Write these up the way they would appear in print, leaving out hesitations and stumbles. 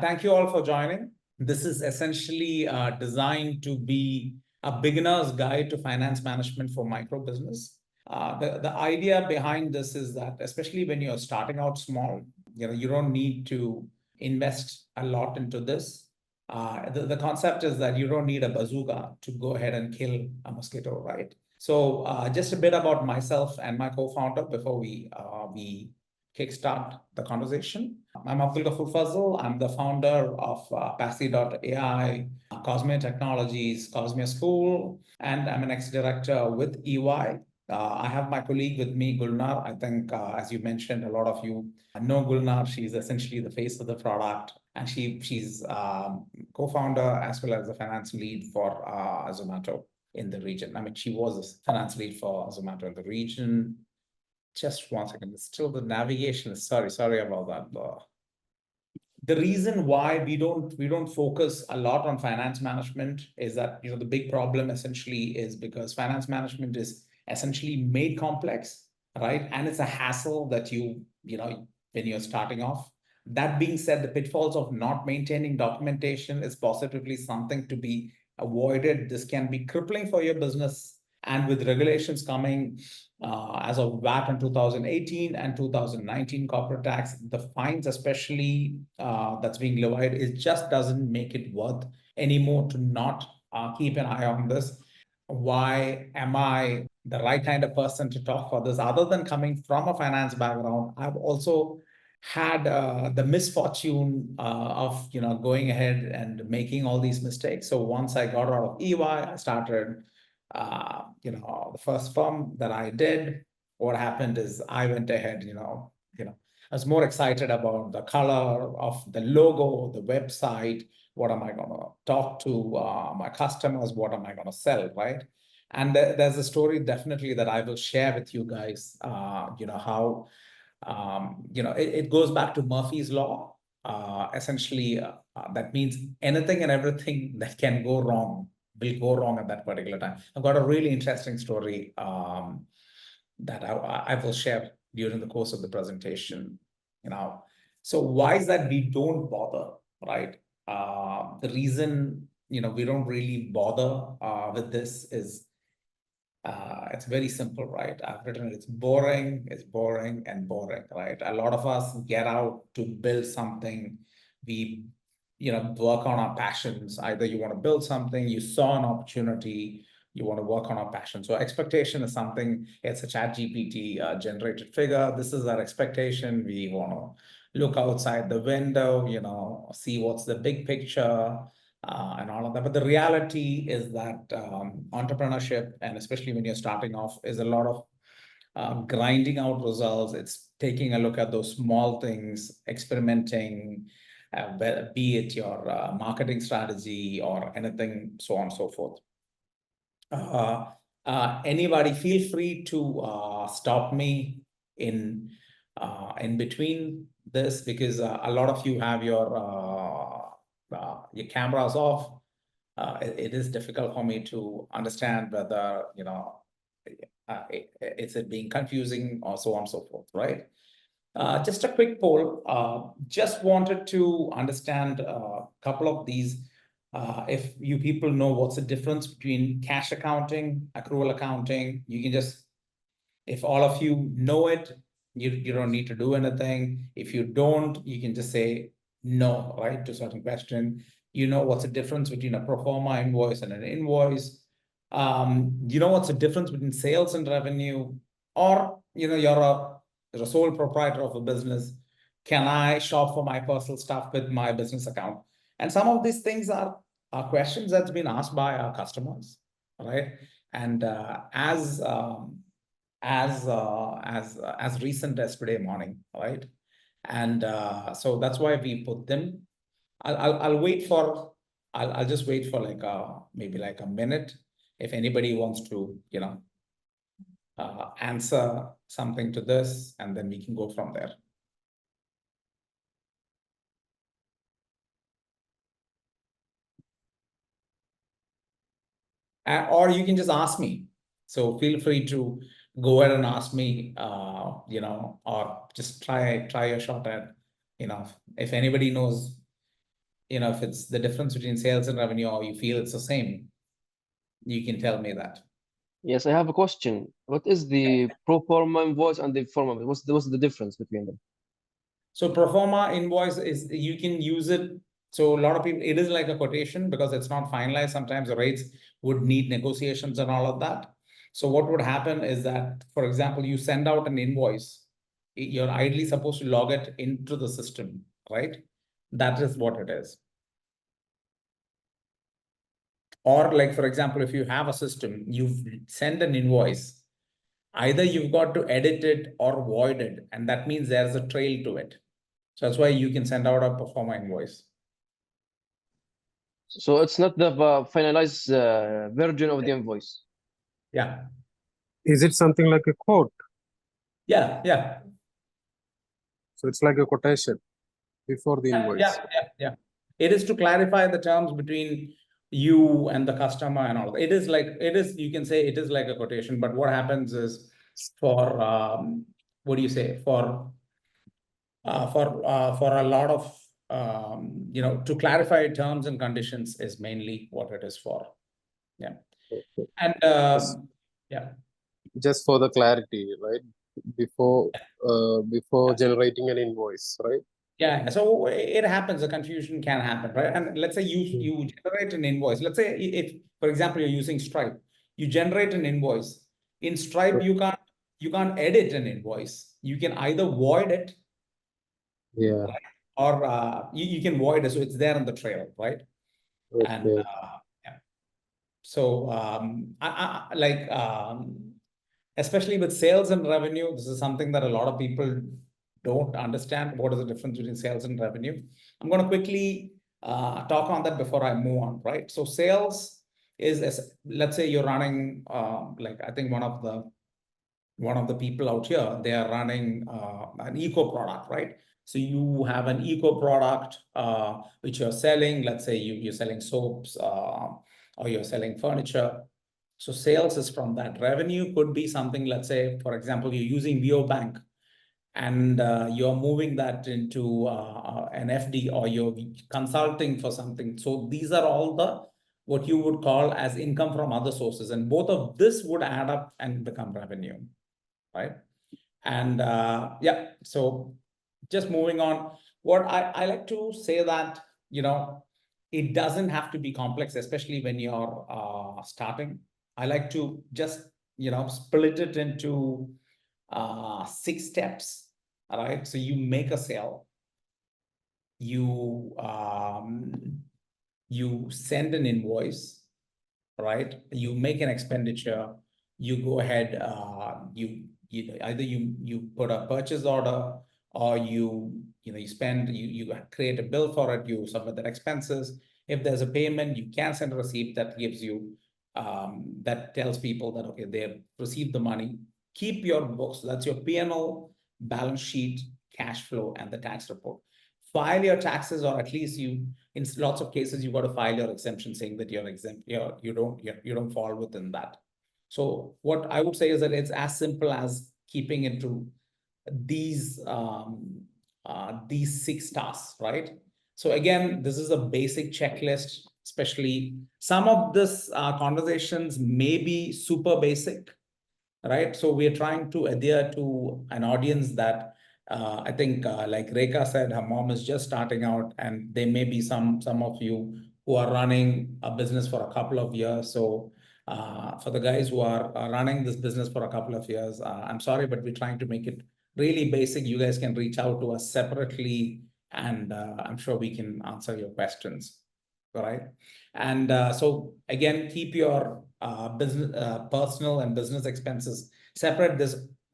Thank you all for joining. This is essentially designed to be a beginner's guide to finance management for micro business. The idea behind this is that, especially when you're starting out small, you don't need to invest a lot into this. The concept is that you don't need a bazooka to go ahead and kill a mosquito, right? So just a bit about myself and my co-founder before we kickstart the conversation. I'm Abdul Ghafoor Fazal. I'm the founder of Paci.ai, Cosmere Technologies, Cosmere School, and I'm an ex-director with EY. I have my colleague with me, Gulnar. I think, as you mentioned, a lot of you know Gulnar. She's essentially the face of the product, and she's co-founder as well as the finance lead for Zomato in the region. I mean, she was a finance lead for Zomato in the region. Just 1 second. Still the navigation is sorry about that. The reason why we don't focus a lot on finance management is that the big problem essentially is because finance management is essentially made complex, right? And it's a hassle that when you're starting off. That being said, the pitfalls of not maintaining documentation is positively something to be avoided. This can be crippling for your business. And with regulations coming as of VAT in 2018 and 2019 corporate tax, the fines especially that's being levied, it just doesn't make it worth anymore to not keep an eye on this. Why am I the right kind of person to talk for this? Other than coming from a finance background, I've also had the misfortune of going ahead and making all these mistakes. So once I got out of EY, I started the first firm that I did. What happened is I went ahead, I was more excited about the color of the logo, the website. What am I going to talk to my customers? What am I going to sell, right? And there's a story definitely that I will share with you guys. How it goes back to Murphy's Law. Essentially, that means anything and everything that can go wrong will go wrong at that particular time. I've got a really interesting story that I will share during the course of the presentation. So why is that we don't bother, right? The reason we don't really bother with this is it's very simple, right? I've written it's boring, and boring, right? A lot of us get out to build something. We work on our passions. Either you want to build something, you saw an opportunity, you want to work on our passion. So expectation is something, it's a ChatGPT generated figure. This is our expectation. We want to look outside the window, see what's the big picture and all of that. But the reality is that entrepreneurship, and especially when you're starting off, is a lot of grinding out results. It's taking a look at those small things, experimenting, be it your marketing strategy or anything, so on and so forth. Anybody feel free to stop me in between this, because a lot of you have your cameras off. It is difficult for me to understand whether it's being confusing or so on and so forth, right? Just a quick poll. Just wanted to understand a couple of these. If you people know what's the difference between cash accounting, accrual accounting, you can just, if all of you know it, you don't need to do anything. If you don't, you can just say no, right, to a certain question. What's the difference between a pro forma invoice and an invoice? What's the difference between sales and revenue? Or, you're a sole proprietor of a business. Can I shop for my personal stuff with my business account? And some of these things are questions that's been asked by our customers, right? And as recent as today morning, right? And so that's why we put them. I'll wait for, I'll just wait for maybe like a minute if anybody wants to, answer something to this, and then we can go from there. Or you can just ask me. So feel free to go ahead and ask me, or just try a shot at, if anybody knows if it's the difference between sales and revenue, or you feel it's the same, you can tell me that. Yes, I have a question. What is the pro forma invoice and the forma? What's the difference between them? So pro forma invoice is, you can use it. So a lot of people, it is like a quotation because it's not finalized. Sometimes the rates would need negotiations and all of that. So what would happen is that, for example, you send out an invoice. You're ideally supposed to log it into the system, right? That is what it is. Or like, for example, if you have a system, you send an invoice, either you've got to edit it or void it. And that means there's a trail to it. So that's why you can send out a pro forma invoice. So it's not the finalized version of the invoice. Yeah. Is it something like a quote? Yeah, yeah. So it's like a quotation before the invoice. Yeah. It is to clarify the terms between you and the customer and all. It is, you can say it is like a quotation, but what happens is for, what do you say? For a lot of, to clarify terms and conditions is mainly what it is for. Yeah. Okay. And, yeah. Just for the clarity, right? Before generating an invoice, right? Yeah, so it happens, the confusion can happen, right? And let's say you generate an invoice. Let's say if, for example, you're using Stripe, you generate an invoice. In Stripe, you can't edit an invoice. You can either void it, Yeah. right? Or you can void it, so it's there on the trail, right? Okay. And yeah. So especially with sales and revenue, this is something that a lot of people don't understand. What is the difference between sales and revenue? I'm going to quickly talk on that before I move on, right? So sales is, let's say you're running, I think one of the people out here, they are running an eco product, right? So you have an eco product which you're selling. Let's say you're selling soaps or you're selling furniture. So sales is from that. Revenue could be something, let's say, for example, you're using VO Bank and you're moving that into an FD, or you're consulting for something. So these are all the what you would call as income from other sources. And both of this would add up and become revenue, right? And yeah, so just moving on, what I like to say that, it doesn't have to be complex, especially when you're starting. I like to just, split it into 6 steps, all right? So you make a sale, you send an invoice, right? You make an expenditure, you go ahead, either you put a purchase order, or you spend, you create a bill for it, you submit the expenses. If there's a payment, you can send a receipt that gives you, that tells people that, okay, they've received the money. Keep your books, that's your P&L, balance sheet, cash flow, and the tax report. File your taxes, or at least in lots of cases, you've got to file your exemption saying that you're exempt, you don't fall within that. So what I would say is that it's as simple as keeping into these 6 tasks, right? So again, this is a basic checklist, especially some of this conversations may be super basic, right? So we are trying to adhere to an audience that I think, like Rekha said, her mom is just starting out, and there may be some of you who are running a business for a couple of years. So for the guys who are running this business for a couple of years, I'm sorry, but we're trying to make it really basic. You guys can reach out to us separately, and I'm sure we can answer your questions, right? And so again, keep your business, personal and business expenses separate.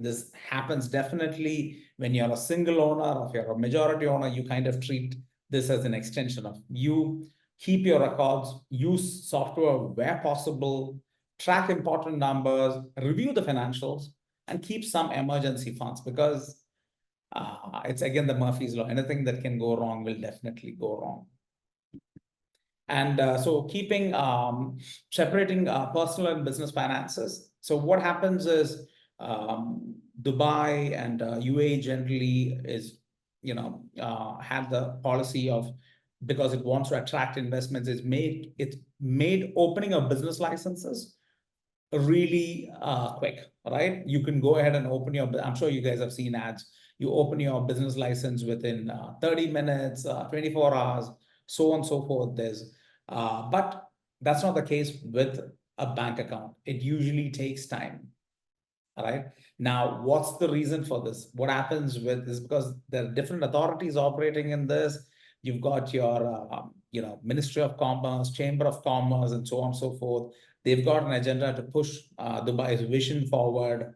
This happens definitely when you're a single owner, or if you're a majority owner, you kind of treat this as an extension of you. Keep your records, use software where possible, track important numbers, review the financials, and keep some emergency funds, because it's again the Murphy's Law. Anything that can go wrong will definitely go wrong. And so separating personal and business finances. So what happens is Dubai and UAE generally is, have the policy of because it wants to attract investments. It's made opening of business licenses really quick, right? You can go ahead and open your, I'm sure you guys have seen ads. You open your business license within 30 minutes, 24 hours, so on and so forth. But that's not the case with a bank account. It usually takes time. All right. Now, what's the reason for this? What happens with this? Because there are different authorities operating in this. You've got your, Ministry of Commerce, Chamber of Commerce, and so on and so forth. They've got an agenda to push Dubai's vision forward.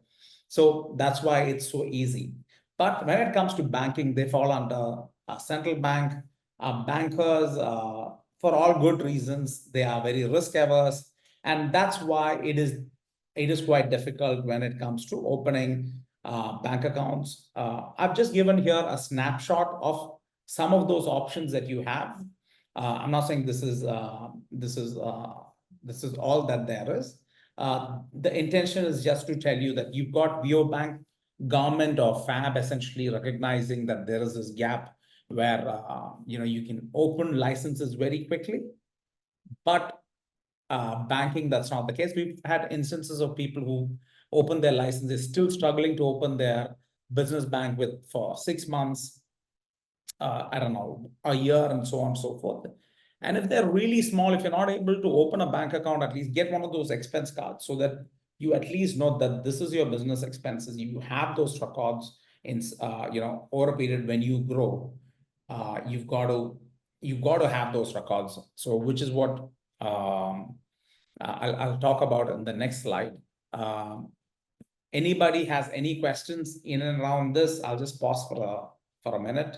So that's why it's so easy. But when it comes to banking, they fall under a central bank. Bankers, for all good reasons, they are very risk averse. And that's why it is quite difficult when it comes to opening bank accounts. I've just given here a snapshot of some of those options that you have. I'm not saying this is all that there is. The intention is just to tell you that you've got VO Bank, government or FAB essentially recognizing that there is this gap where you can open licenses very quickly, but banking, that's not the case. We've had instances of people who open their licenses, still struggling to open their business bank for 6 months, I don't know, a year, and so on and so forth. And if they're really small, if you're not able to open a bank account, at least get one of those expense cards so that you at least know that this is your business expenses. You have those records in, over a period when you grow. You've got to have those records. So, which is what I'll talk about in the next slide. Anybody has any questions in and around this? I'll just pause for a minute.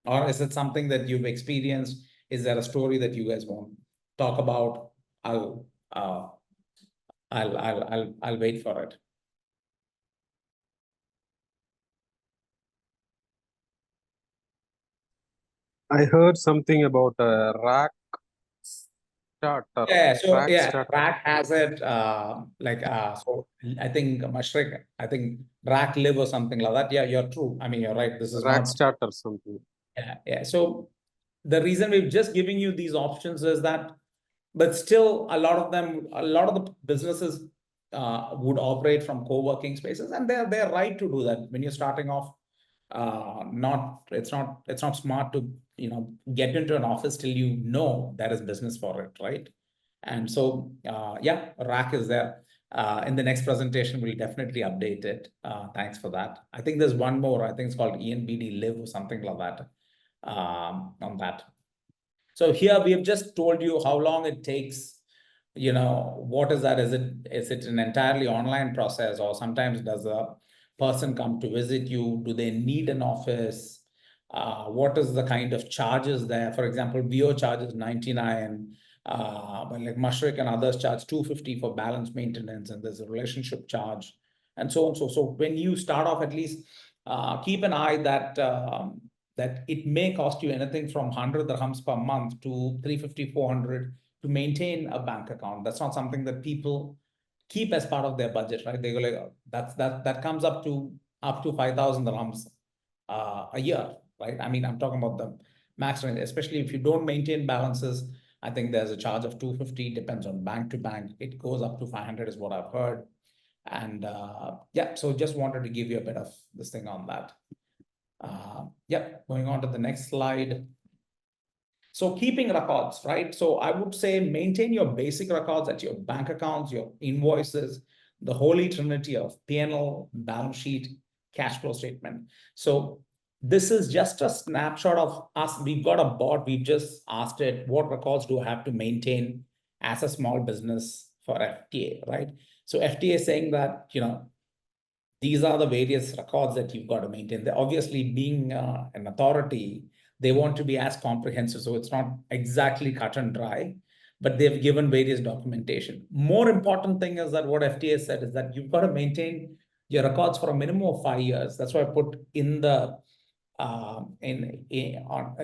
Or is it something that you've experienced? Is there a story that you guys want to talk about? I'll wait for it. I heard something about a rack starter. Yeah, so Rack starter. Rack has it so I think Mashrik, I think Rack Live or something like that. Yeah, you're true. I mean, you're right. This is Rack not starter something. Yeah. So the reason we've just giving you these options is that, but still a lot of the businesses would operate from co-working spaces, and they're right to do that. When you're starting off, it's not smart to get into an office till you know there is business for it, right? And so yeah, Rack is there. In the next presentation, we'll definitely update it. Thanks for that. I think there's one more. I think it's called ENBD Live or something like that on that. So here we have just told you how long it takes. What is that? Is it an entirely online process, or sometimes does a person come to visit you? Do they need an office? What is the kind of charges there? For example, VO charges 99, but like Mashrik and others charge 250 for balance maintenance, and there's a relationship charge, and so on. So when you start off, at least keep an eye that that it may cost you anything from 100 dirhams per month to 350, 400 to maintain a bank account. That's not something that people keep as part of their budget, right? They go like, that comes up to 5,000 dirhams a year, right? I mean, I'm talking about the max range, especially if you don't maintain balances. I think there's a charge of 250, depends on bank to bank. It goes up to 500 is what I've heard. And yeah, so just wanted to give you a bit of this thing on that. Yep, going on to the next slide. So keeping records, right? So I would say maintain your basic records at your bank accounts, your invoices, the holy trinity of P&L, balance sheet, cash flow statement. So this is just a snapshot of us. We've got a bot. We've just asked it, what records do I have to maintain as a small business for FTA, right? So FTA is saying that, these are the various records that you've got to maintain. They're obviously, being an authority, they want to be as comprehensive. So it's not exactly cut and dry, but they've given various documentation. More important thing is that what FTA said is that you've got to maintain your records for a minimum of 5 years. That's why I put in the on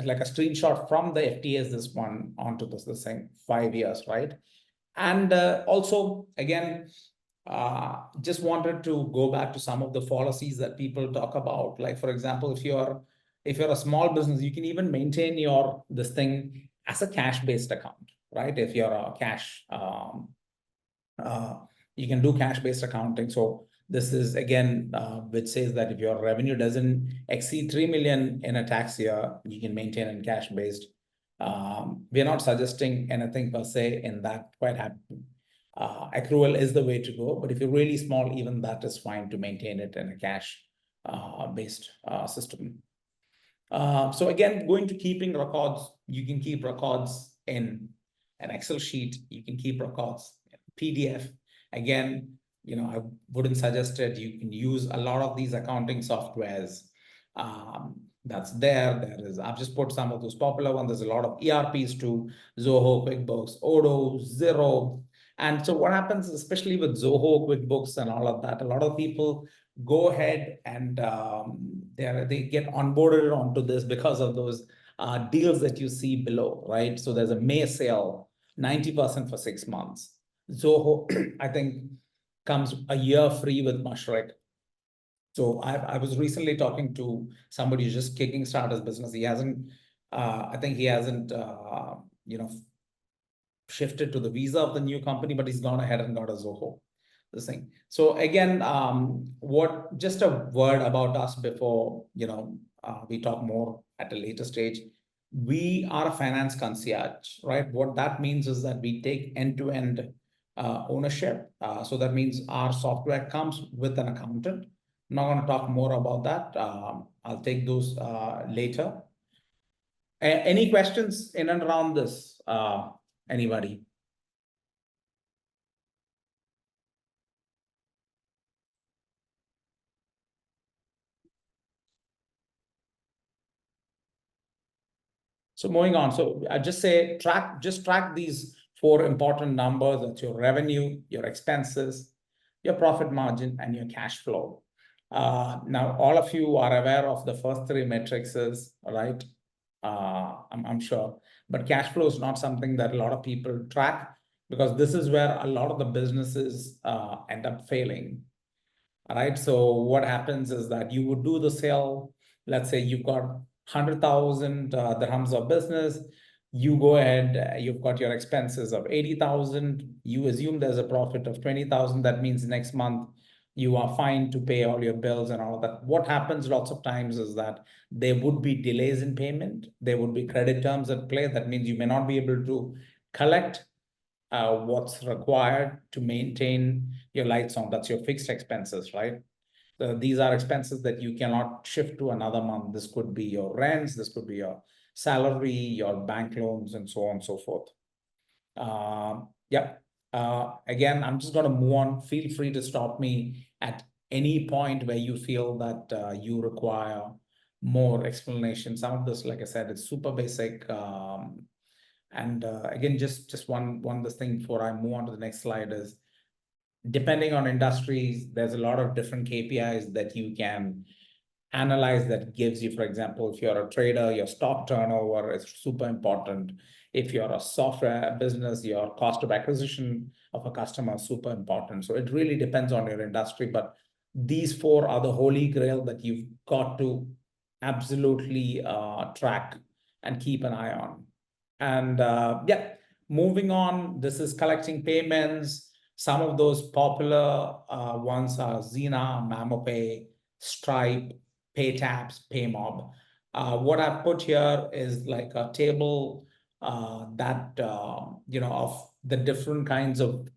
like a screenshot from the FTA's this one onto this thing, 5 years, right? And also, again, just wanted to go back to some of the policies that people talk about. Like, for example, if you're if you're a small business, you can even maintain this thing as a cash-based account, right? If you're a cash, you can do cash-based accounting. So this is again, which says that if your revenue doesn't exceed 3 million in a tax year, you can maintain in cash-based. We're not suggesting anything per se in that. Quite happy. Accrual is the way to go, but if you're really small, even that is fine to maintain it in a cash based system. So again, going to keeping records, you can keep records in an Excel sheet, you can keep records in PDF. Again, I wouldn't suggest it. You can use a lot of these accounting softwares that's there. I've just put some of those popular ones. There's a lot of ERPs too, Zoho, QuickBooks, Odoo, Xero. And so what happens, especially with Zoho, QuickBooks and all of that, a lot of people go ahead and they get onboarded onto this because of those deals that you see below, right? So there's a May sale, 90% for 6 months. Zoho, I think, comes a year free with Mushrik. So I was recently talking to somebody who's just kicking start his business. He hasn't, I think he hasn't, shifted to the visa of the new company, but he's gone ahead and got a Zoho, this thing. So again, just a word about us before, we talk more at a later stage. We are a finance concierge, right? What that means is that we take end-to-end ownership. So that means our software comes with an accountant. I'm not going to talk more about that. I'll take those later. Any questions in and around this? Anybody? So moving on. So I just say track these 4 important numbers. That's your revenue, your expenses, your profit margin, and your cash flow. Now, all of you are aware of the first 3 metrics, right? I'm sure. But cash flow is not something that a lot of people track, because this is where a lot of the businesses end up failing. All right. So what happens is that you would do the sale. Let's say you've got 100,000 dirhams of business. You go ahead, you've got your expenses of 80,000. You assume there's a profit of 20,000. That means next month you are fine to pay all your bills and all of that. What happens lots of times is that there would be delays in payment. There would be credit terms at play. That means you may not be able to collect what's required to maintain your lights on. That's your fixed expenses, right? So these are expenses that you cannot shift to another month. This could be your rents, this could be your salary, your bank loans, and so on and so forth. Again, I'm just going to move on. Feel free to stop me at any point where you feel that you require more explanation. Some of this, like I said, it's super basic. And again, just one this thing before I move on to the next slide is, depending on industries, there's a lot of different KPIs that you can analyze that gives you, for example, if you're a trader, your stock turnover is super important. If you're a software business, your cost of acquisition of a customer is super important. So it really depends on your industry, but these 4 are the holy grail that you've got to absolutely track and keep an eye on. And moving on, this is collecting payments. Some of those popular ones are Zena, MamoPay, Stripe, PayTaps, PayMob. What I've put here is like a table that, of the different kinds of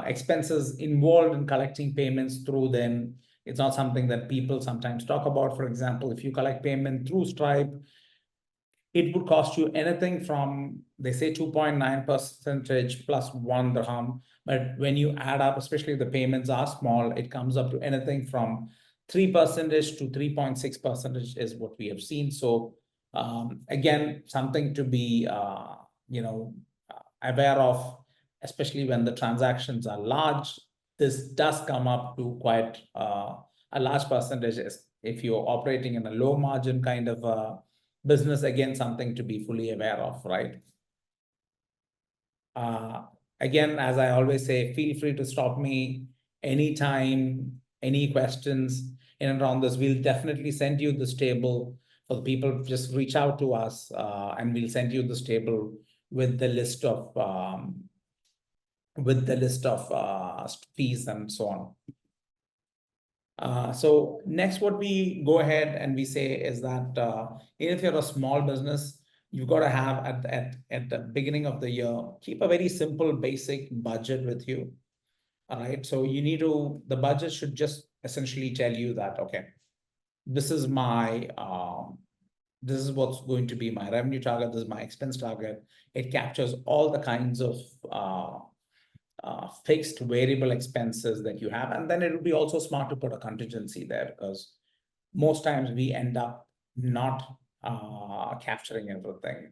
expenses involved in collecting payments through them. It's not something that people sometimes talk about. For example, if you collect payment through Stripe, it would cost you anything from, they say 2.9% plus 1 dirham. But when you add up, especially if the payments are small, it comes up to anything from 3% to 3.6% is what we have seen. So again, something to be, aware of, especially when the transactions are large. This does come up to quite a large percentage if you're operating in a low margin kind of business. Again, something to be fully aware of, right? Again, as I always say, feel free to stop me anytime, any questions in and around this. We'll definitely send you this table for the people, just reach out to us and we'll send you this table with the list of fees and so on. So next, what we go ahead and we say is that if you're a small business, you've got to have at the beginning of the year, keep a very simple, basic budget with you. All right. So you need to, the budget should just essentially tell you that, okay, this is my, this is what's going to be my revenue target. This is my expense target. It captures all the kinds of fixed variable expenses that you have. And then it would be also smart to put a contingency there, because most times we end up not capturing everything.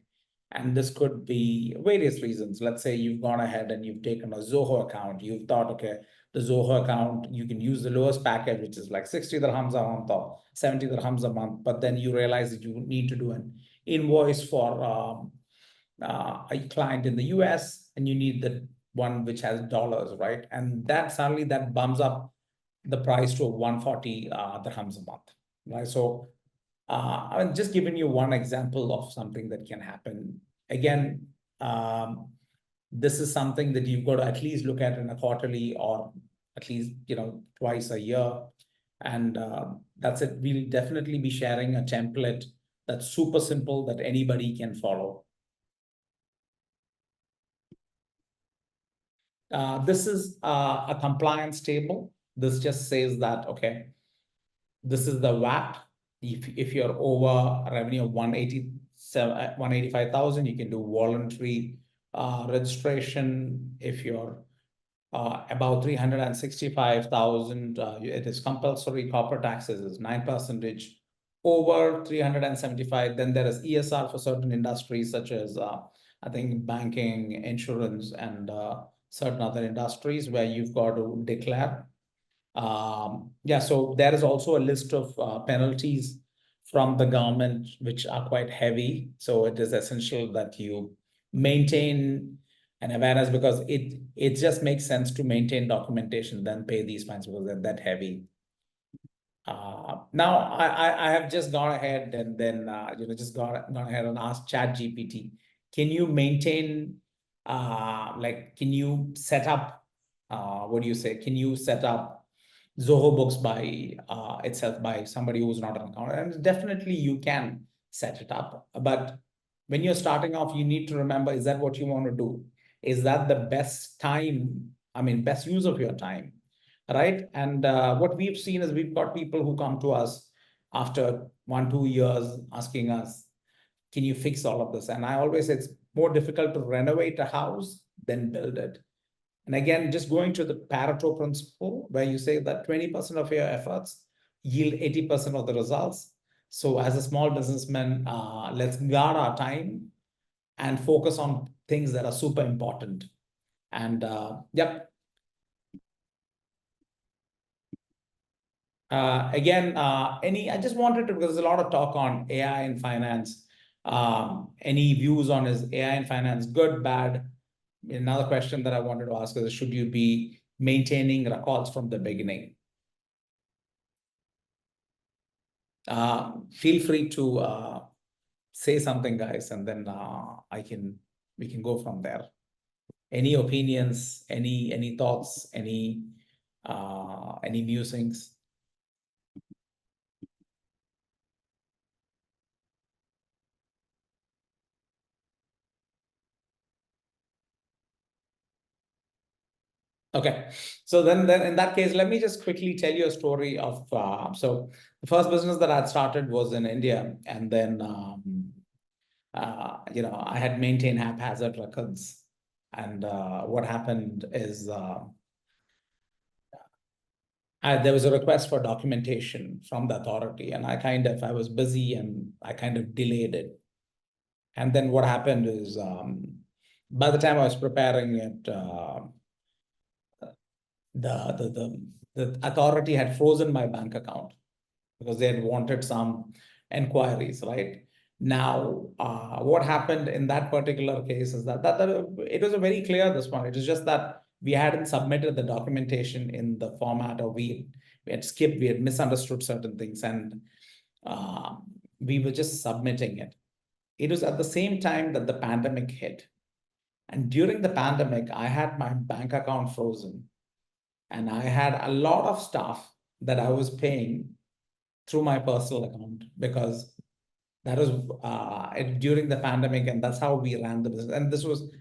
And this could be various reasons. Let's say you've gone ahead and you've taken a Zoho account. You've thought, okay, the Zoho account, you can use the lowest package, which is like 60 dirhams a month or 70 dirhams a month. But then you realize that you need to do an invoice for a client in the US, and you need the one which has dollars, right? And that suddenly that bumps up the price to 140 dirhams a month, right? So I'm just giving you one example of something that can happen. Again, this is something that you've got to at least look at in a quarterly, or at least, twice a year. And that's it. We'll definitely be sharing a template that's super simple that anybody can follow. This is a compliance table. This just says that, okay, this is the VAT. If you're over a revenue of 185,000, you can do voluntary registration. If you're about 365,000, it is compulsory. Corporate taxes is 9%. Over 375, then there is ESR for certain industries, such as I think banking, insurance, and certain other industries where you've got to declare. Yeah, so there is also a list of penalties from the government, which are quite heavy. So it is essential that you maintain an awareness, because it just makes sense to maintain documentation than pay these fines, because they're that heavy. Now I have just gone ahead and then just gone ahead and asked ChatGPT, can you maintain can you set up what do you say? Can you set up Zoho Books by itself by somebody who's not an accountant? And definitely you can set it up, but when you're starting off, you need to remember, is that what you want to do? Is that the best time? I mean, best use of your time, right? And what we've seen is we've got people who come to us after 1-2 years asking us, can you fix all of this? And I always say it's more difficult to renovate a house than build it. And again, just going to the Pareto principle, where you say that 20% of your efforts yield 80% of the results. So as a small businessman, let's guard our time and focus on things that are super important. And yep. Again, I just wanted to, because there's a lot of talk on AI in finance. Any views on, is AI in finance good, bad? Another question that I wanted to ask is, should you be maintaining records from the beginning? Feel free to say something, guys, and then we can go from there. Any opinions, any thoughts, any musings? Okay, so then in that case, let me just quickly tell you a story of, so the first business that I had started was in India, and then, I had maintained haphazard records. And what happened is there was a request for documentation from the authority, and I was busy and I kind of delayed it. And then what happened is by the time I was preparing it, the authority had frozen my bank account because they had wanted some enquiries, right? Now, what happened in that particular case is that it was a very clear this one. It was just that we hadn't submitted the documentation in the format, or we had skipped, we had misunderstood certain things. And we were just submitting it. It was at the same time that the pandemic hit. And during the pandemic, I had my bank account frozen. And I had a lot of stuff that I was paying through my personal account because that was during the pandemic, and that's how we ran the business. And this was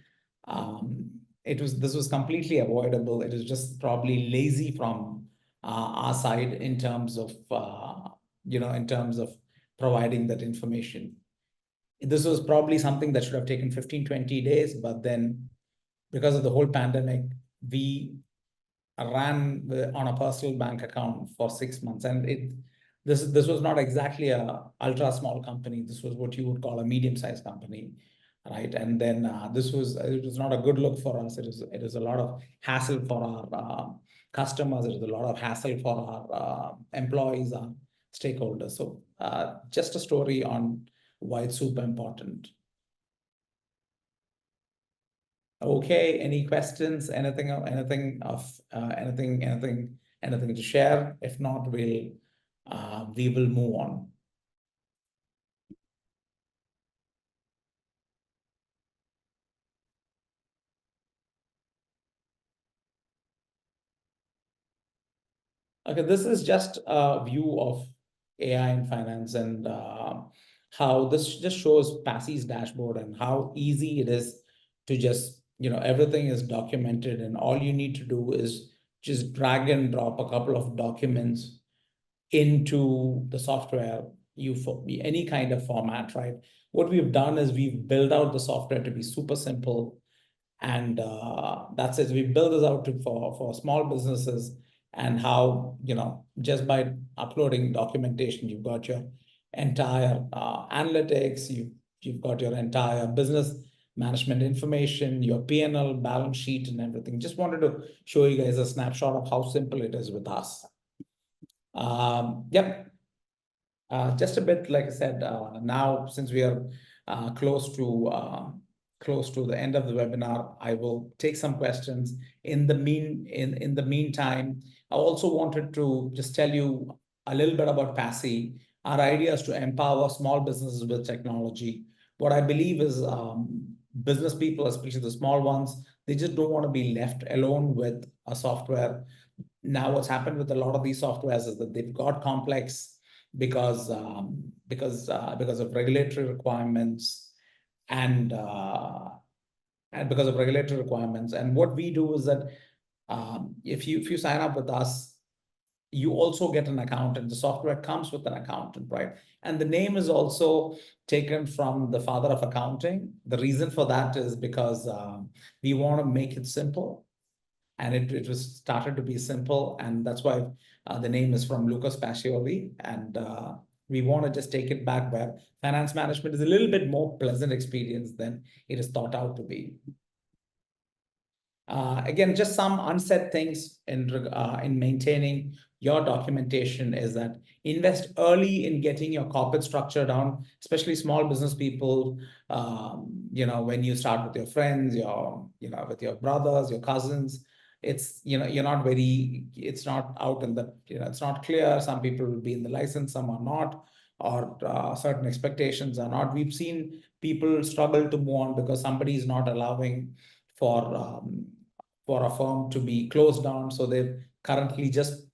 this was completely avoidable. It was just probably lazy from our side in terms of in terms of providing that information. This was probably something that should have taken 15-20 days, but then because of the whole pandemic, we ran on a personal bank account for 6 months, and this was not exactly a ultra small company. This was what you would call a medium-sized company, right? And then it was not a good look for us. It is a lot of hassle for our customers. It is a lot of hassle for our employees, our stakeholders. So just a story on why it's super important. Okay, any questions? Anything to share? If not, we will move on. Okay, this is just a view of AI in finance, and how this just shows Paci's dashboard and how easy it is to just, everything is documented, and all you need to do is just drag and drop a couple of documents into the software, any kind of format, right? What we've done is we've built out the software to be super simple, and that's it. We build this out for small businesses, and how, just by uploading documentation, you've got your entire analytics, you've got your entire business management information, your P&L, balance sheet, and everything. Just wanted to show you guys a snapshot of how simple it is with us. Yep. Just a bit, like I said, now since we are close to the end of the webinar, I will take some questions. In the meantime, I also wanted to just tell you a little bit about Paci. Our idea is to empower small businesses with technology. What I believe is business people, especially the small ones, they just don't want to be left alone with a software. Now, what's happened with a lot of these softwares is that they've got complex because of regulatory requirements, and because of regulatory requirements. And what we do is that if you sign up with us, you also get an accountant. The software comes with an accountant, right? And the name is also taken from the father of accounting. The reason for that is because we want to make it simple. And it was started to be simple, and that's why the name is from Lucas Pacioli. And we want to just take it back where finance management is a little bit more pleasant experience than it is thought out to be. Again, just some unsaid things in maintaining your documentation is that invest early in getting your corporate structure down, especially small business people. When you start with your friends, with your brothers, your cousins, it's, it's not out in the, it's not clear. Some people will be in the license, some are not, or certain expectations are not. We've seen people struggle to move on because somebody is not allowing for a firm to be closed down. So they're currently just,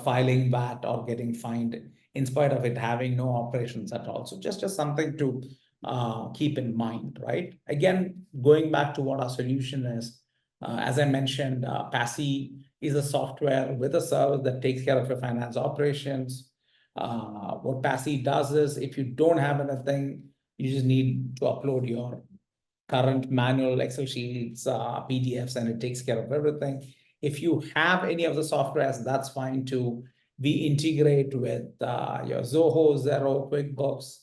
filing VAT or getting fined in spite of it having no operations at all. So just something to keep in mind, right? Again, going back to what our solution is, as I mentioned, Paci is a software with a service that takes care of your finance operations. What Paci does is, if you don't have anything, you just need to upload your current manual Excel sheets, PDFs, and it takes care of everything. If you have any of the softwares, that's fine too. We integrate with your Zoho, Xero, QuickBooks,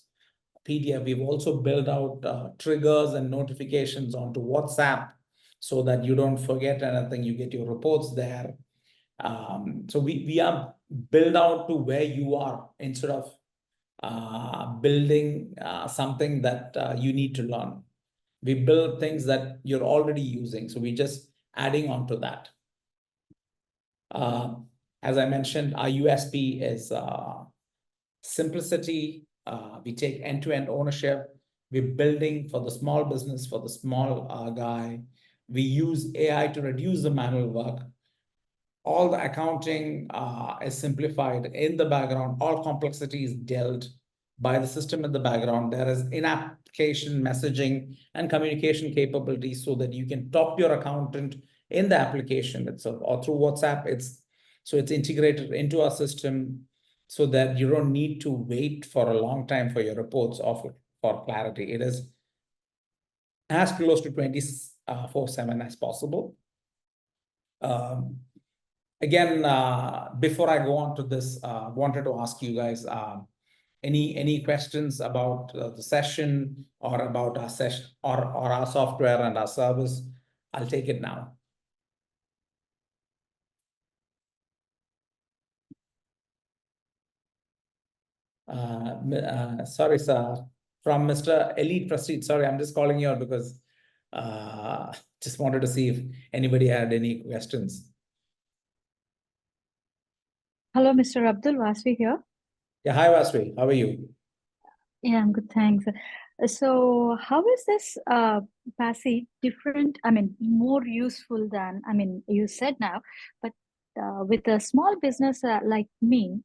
PDF. We've also built out triggers and notifications onto WhatsApp so that you don't forget anything. You get your reports there. So we are built out to where you are, instead of building something that you need to learn. We build things that you're already using. So we're just adding on to that. As I mentioned, our USP is simplicity, We take end-to-end ownership. We're building for the small business, for the small guy. We use AI to reduce the manual work. All the accounting is simplified in the background. All complexity is dealt by the system in the background. There is in-application messaging and communication capabilities so that you can talk to your accountant in the application itself or through WhatsApp. It's integrated into our system so that you don't need to wait for a long time for your reports or for clarity. It is as close to 24/7 as possible. Again, before I go on to this, wanted to ask you guys any questions about the session or about our session or our software and our service. I'll take it now. Sorry, sir. From Mr. Elite Prestige. Sorry, I'm just calling you out because just wanted to see if anybody had any questions. Hello, Mr. Abdul, Vasvi here. Yeah, hi Vasvi, how are you? Yeah, I'm good, thanks. So how is this Paci different, I mean, more useful than, I mean, you said now, but with a small business like mine,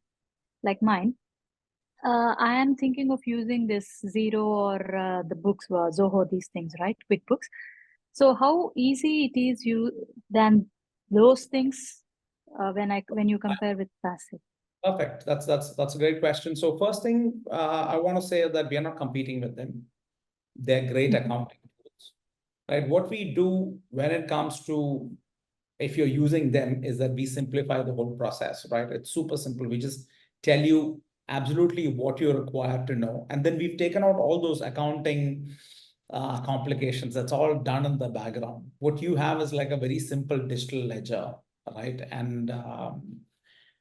I am thinking of using this Zero or the books, Zoho, these things, right? QuickBooks. So how easy it is than those things when you compare with Paci? Perfect. That's a great question. So first thing I want to say that we are not competing with them. They're great accounting tools, right? What we do when it comes to if you're using them is that we simplify the whole process, right? It's super simple. We just tell you absolutely what you're required to know, and then we've taken out all those accounting complications. That's all done in the background. What you have is like a very simple digital ledger, right?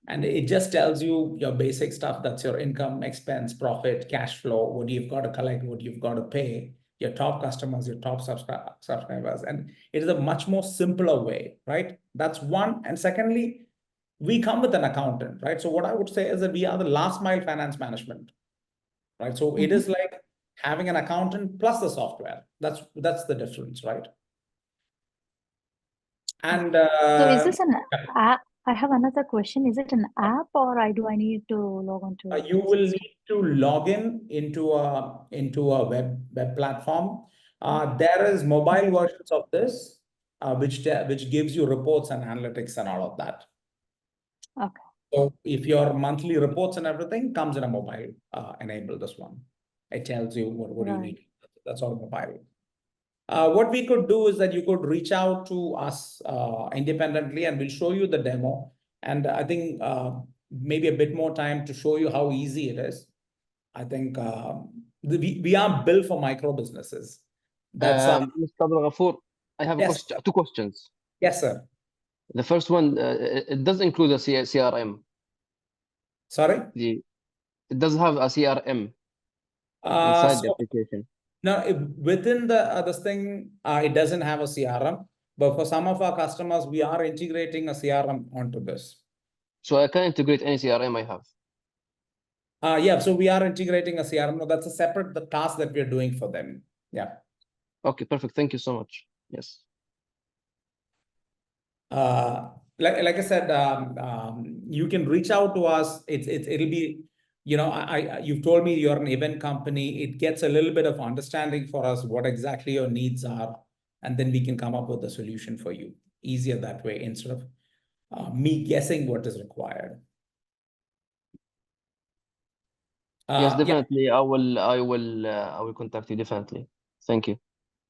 And it just tells you your basic stuff. That's your income, expense, profit, cash flow, what you've got to collect, what you've got to pay, your top customers, your top subscribers. And it is a much more simpler way, right? That's one. And secondly, we come with an accountant, right? So what I would say is that we are the last mile finance management, right? So it is like having an accountant plus the software. That's the difference, right? And so is this an app? I have another question. Is it an app or do I need to log on to you will need to log in into a web platform. There is mobile versions of this, which gives you reports and analytics and all of that. Okay. So if your monthly reports and everything comes in a mobile enable this one, it tells you what you need. That's all mobile. What we could do is that you could reach out to us independently and we'll show you the demo. And I think maybe a bit more time to show you how easy it is. I think we are built for micro businesses. That's Mr. Ghafoor, I have yes. two questions. Yes, sir. The first one, it does include a CRM. Sorry? It does have a CRM inside the application. No, within this thing, it doesn't have a CRM. But for some of our customers, we are integrating a CRM onto this. So I can integrate any CRM I have. Yeah, so we are integrating a CRM. No, that's a separate task that we're doing for them. Yeah. Okay, perfect. Thank you so much. Yes. Like I said, you can reach out to us. It'll be, you know, you've told me you're an event company. It gets a little bit of understanding for us what exactly your needs are, and then we can come up with a solution for you. Easier that way instead of me guessing what is required. Yes, definitely. Yeah. I will contact you definitely. Thank you.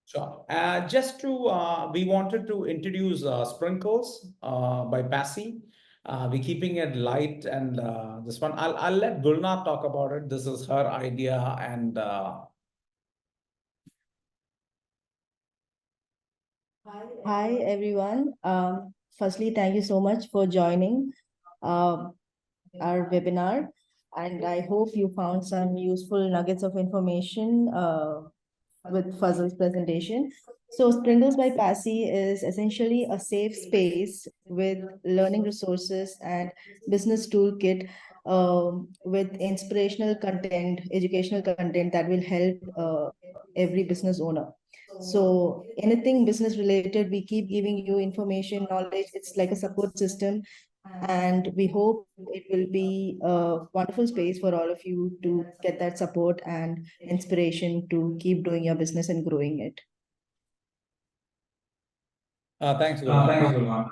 Sure. Just to, we wanted to introduce Sprinkles by Paci. We're keeping it light, and this one, I'll let Gulnar talk about it. This is her idea, and Hi everyone. Firstly, thank you so much for joining our webinar, and I hope you found some useful nuggets of information with Fazal's presentation. So Sprinkles by Paci is essentially a safe space with learning resources and business toolkit with inspirational content, educational content that will help every business owner. So anything business related, we keep giving you information, knowledge. It's like a support system. And we hope it will be a wonderful space for all of you to get that support and inspiration to keep doing your business and growing it. Thanks, Gulnar.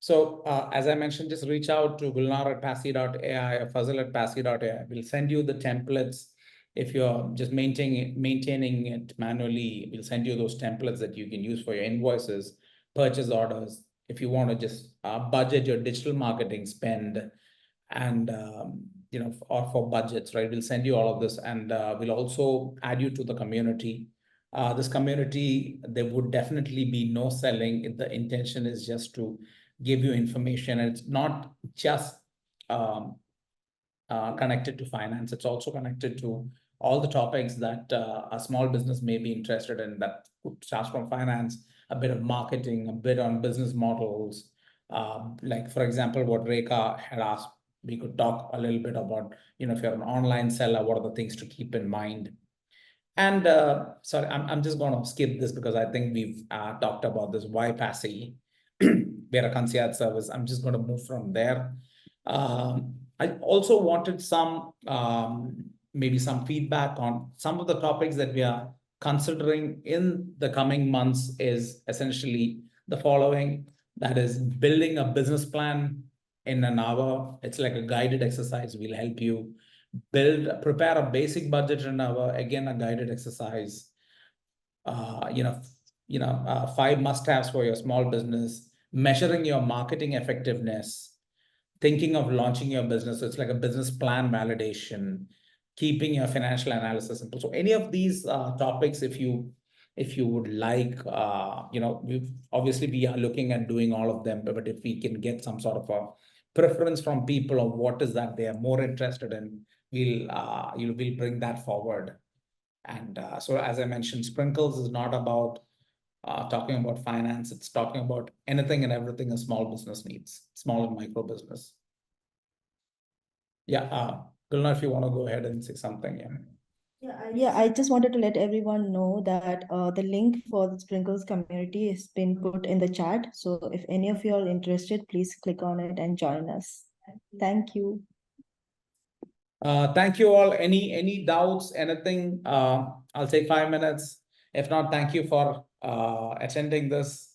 So as I mentioned, just reach out to Gulnar at Paci.ai or Fazal at Paci.ai. We'll send you the templates. If you're just maintaining it manually, we'll send you those templates that you can use for your invoices, purchase orders. If you want to just budget your digital marketing spend and, or for budgets, right? We'll send you all of this, and we'll also add you to the community. This community, there would definitely be no selling. The intention is just to give you information. And it's not just connected to finance. It's also connected to all the topics that a small business may be interested in, that starts from finance, a bit of marketing, a bit on business models. Like, for example, what Rekha had asked, we could talk a little bit about, if you're an online seller, what are the things to keep in mind? And sorry, I'm just going to skip this because I think we've talked about this. Why Paci? We're a concierge service. I'm just going to move from there. I also wanted some, maybe some feedback on some of the topics that we are considering in the coming months is essentially the following. That is building a business plan in an hour. It's like a guided exercise. We'll help you prepare a basic budget in an hour. Again, a guided exercise. 5 must-haves for your small business. Measuring your marketing effectiveness, thinking of launching your business. It's like a business plan validation, keeping your financial analysis simple. So any of these topics, if you would like, we've obviously we are looking at doing all of them, but if we can get some sort of a preference from people of what is that they are more interested in, we'll bring that forward. And so as I mentioned, Sprinkles is not about talking about finance. It's talking about anything and everything a small business needs, small and micro business. Yeah, Gulnar, if you want to go ahead and say something. Yeah, I just wanted to let everyone know that the link for the Sprinkles community has been put in the chat. So if any of you are interested, please click on it and join us. Thank you. Thank you all. Any doubts, anything? I'll take 5 minutes. If not, thank you for attending this.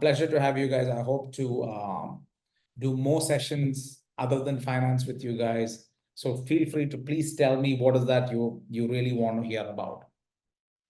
Pleasure to have you guys. I hope to do more sessions other than finance with you guys. So feel free to please tell me what is that you really want to hear about.